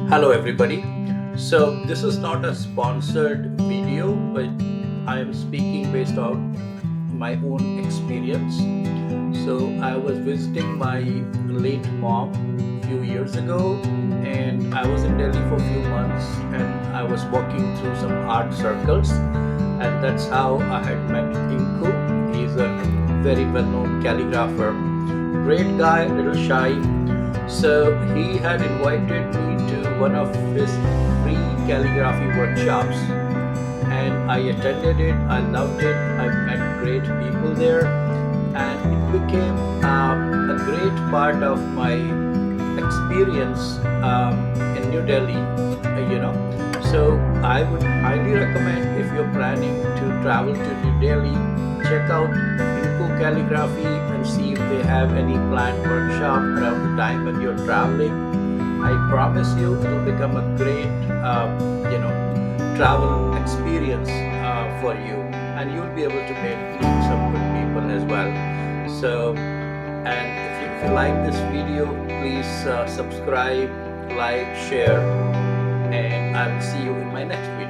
Hello, everybody. So, this is not a sponsored video, but I am speaking based on my own experience. So, I was visiting my late mom a few years ago, and I was in Delhi for a few months, and I was walking through some art circles, and that's how I had met Inku. He's a very well known calligrapher. Great guy, little shy, so he had invited me to one of his free calligraphy workshops, and I attended it. I loved it. I met great people there, and it became a great part of my experience in New Delhi. So I would highly recommend if you're planning to travel to New Delhi, check out Inku Calligraphy and see if they have any planned workshop around the time when you're traveling. I promise you, it'll become a great, travel experience for you, and you'll be able to meet some good people as well. So, and if you like this video, please subscribe, like, share, and I will see you in my next video.